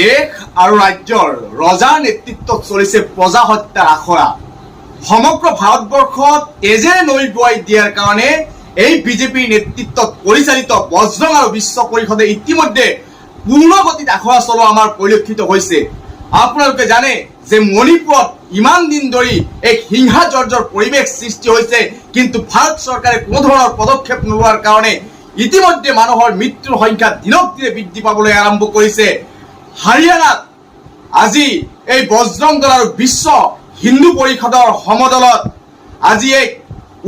দেশ আৰু ৰাজ্যৰ ৰজাৰ নেতৃত্বত চলিছে প্ৰজা হত্যাৰ আখৰা। সমগ্ৰ ভাৰতবৰ্ষত তেজে নৈ বোৱাই দিয়াৰ কাৰণে এই বিজেপিৰ নেতৃত্বত পৰিচালিত বজৰং আৰু বিশ্ব পৰিষদে ইতিমধ্যে পূৰ্ণগতিত আখৰা চলোৱা আমাৰ পৰিলক্ষিত হৈছে। আপোনালোকে জানে যে মণিপুৰত ইমান দিন ধৰি এক হিংসা জৰ্জৰ পৰিৱেশ সৃষ্টি হৈছে, কিন্তু ভাৰত চৰকাৰে কোনো ধৰণৰ পদক্ষেপ নোলোৱাৰ কাৰণে ইতিমধ্যে মানুহৰ মৃত্যুৰ সংখ্যা দিনক দিনে বৃদ্ধি পাবলৈ আৰম্ভ কৰিছে। হাৰিয়ানাত আজি এই বজৰং দল আৰু বিশ্ব হিন্দু পৰিষদৰ সমদলত আজি এক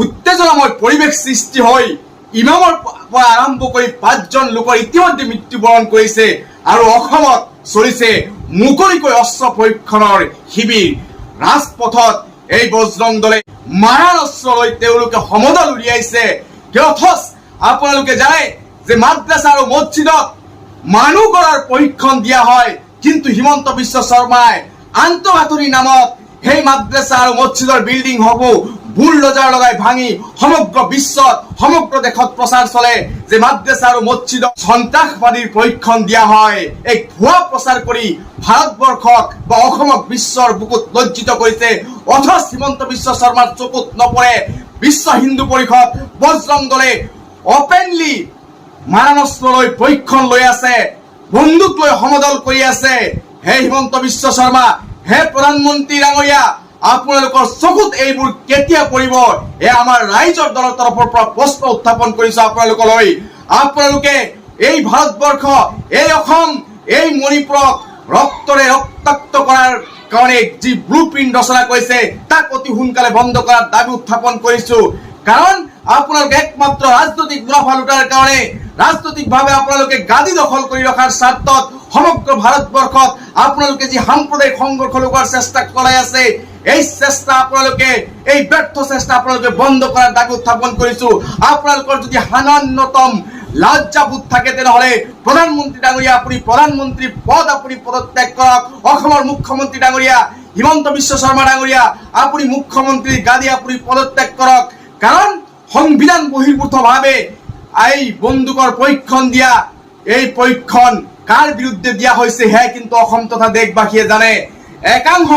উত্তেজনাময় পৰিৱেশ সৃষ্টি হৈ ইমামৰ পৰা আৰম্ভ কৰি 5জন লোকৰ ইতিমধ্যে মৃত্যুবৰণ কৰিছে আৰু অসমত চলিছে মুকলিকৈ অস্ত্ৰ পৰীক্ষণৰ শিবিৰ। ৰাজপথত এই বজৰং দলে মাৰণ অস্ত্ৰ লৈ তেওঁলোকে সমদল উলিয়াইছে। অথচ আপোনালোকে জানে যে মাদ্ৰাছা আৰু মছজিদত মানুহ গঢ়াৰ প্ৰশিক্ষণ দিয়া হয়, কিন্তু হিমন্ত বিশ্ব শৰ্মাই আন্তঃগাঁথনি নামত সেই মাদ্ৰাছা আৰু মছজিদৰ বিল্ডিং সমূহ বুলডোজাৰ লগাই ভাঙি সমগ্ৰ বিশ্বত সমগ্ৰ দেশত প্ৰচাৰ চলে যে মাদ্ৰাছা আৰু মছজিদত সন্ত্ৰাসবাদীৰ প্ৰশিক্ষণ দিয়া হয়। এক ভুৱা প্ৰচাৰ কৰি ভাৰতবৰ্ষক বা অসমক বিশ্বৰ বুকুত লজ্জিত কৰিছে। অথচ হিমন্ত বিশ্ব শৰ্মাৰ চকুত নপৰে। বিশ্ব হিন্দু পৰিষদ বজৰং দলে অপেনলি মাৰণাস্ত্ৰ লৈ প্ৰশিক্ষণ লৈ আছে, বন্দুক লৈ সমদল কৰি আছে। হে হিমন্ত বিশ্ব শৰ্মা, হে প্ৰধানমন্ত্ৰী ডাঙৰীয়া, আপোনালোকৰ চকুত এইবোৰ কেতিয়া পৰিব? আমাৰ ৰাইজৰ দলৰ তৰফৰ পৰা প্ৰশ্ন উত্থাপন কৰিছো আপোনালোকলৈ। আপোনালোকে এই ভাৰতবৰ্ষ, এই অসম, এই মণিপুৰক ৰক্তৰে ৰক্তাক্ত কৰাৰ কাৰণে যি ব্লু প্ৰিণ্ট ৰচনা কৰিছে তাক অতি সোনকালে বন্ধ কৰাৰ দাবী উত্থাপন কৰিছো। কাৰণ আপোনালোকে একমাত্ৰ ৰাজনৈতিক মুনাফা লুটাৰ কাৰণে, ৰাজনৈতিকভাৱে আপোনালোকে গাদী দখল কৰি ৰখাৰ স্বাৰ্থত সমগ্ৰ ভাৰতবৰ্ষত আপোনালোকে যি সাম্প্ৰদায়িক সংঘৰ্ষ লগোৱাৰ চেষ্টা চলাই আছে, এই চেষ্টা আপোনালোকে, এই ব্যৰ্থ চেষ্টা আপোনালোকে বন্ধ কৰাৰ দাবী উত্থাপন কৰিছো। আপোনালোকৰ যদি সামান্যতম লজ্জাবোধ থাকে তেনেহলে প্ৰধানমন্ত্ৰী ডাঙৰীয়া, আপুনি প্ৰধানমন্ত্ৰী পদ আপুনি পদত্যাগ কৰক। অসমৰ মুখ্যমন্ত্ৰী ডাঙৰীয়া হিমন্ত বিশ্ব শৰ্মা ডাঙৰীয়া, আপুনি মুখ্যমন্ত্ৰীৰ গাদী আপুনি পদত্যাগ কৰক। কাৰণ সংবিধান বহিৰ্ভূতভাৱে এই বন্দুকৰ প্ৰশিক্ষণ দিয়া, এই প্ৰশিক্ষণ কাৰ বিৰুদ্ধে দিয়া হৈছে হে কিন্তু অসম তথা দেশবাসীয়ে জানে। একাংশ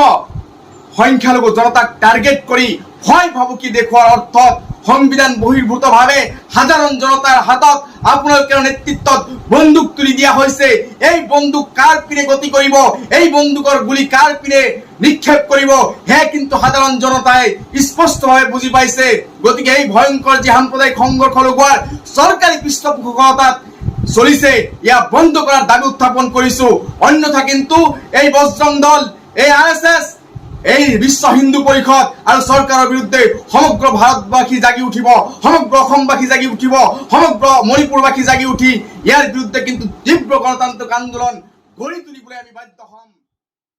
সংখ্যালঘু জনতাক টাৰ্গেট কৰি ভয় ভাবুকি দেখুৱাৰ অৰ্থত সংবিধান বহিৰ্ভূতভাৱে সাধাৰণ জনতাৰ হাতত আপোনালোকৰ নেতৃত্বত বন্দুক তুলি দিয়া হৈছে। এই বন্দুক কাৰ পিনে গতি কৰিব, এই বন্দুকৰ গুলি কাৰ পিনে নিক্ষেপ কৰিব হে কিন্তু সাধাৰণ জনতাই স্পষ্টভাৱে বুজি পাইছে। গতিকে এই ভয়ংকৰ যি সাম্প্ৰদায়িক সংঘৰ্ষ লগোৱাৰ চৰকাৰী পৃষ্ঠপোষকতাত চলিছে, ইয়াক বন্ধ কৰাৰ দাবী উত্থাপন কৰিছো। অন্যথা কিন্তু এই বজৰং দল, এই RSS, এই বিশ্ব হিন্দু পৰিষদ আৰু চৰকাৰৰ বিৰুদ্ধে সমগ্ৰ ভাৰতবাসী জাগি উঠিব, সমগ্ৰ অসমবাসী জাগি উঠিব, সমগ্ৰ মণিপুৰবাসী জাগি উঠি ইয়াৰ বিৰুদ্ধে কিন্তু তীব্ৰ গণতান্ত্ৰিক আন্দোলন গঢ়ি তুলিবলৈ আমি বাধ্য হ'ম।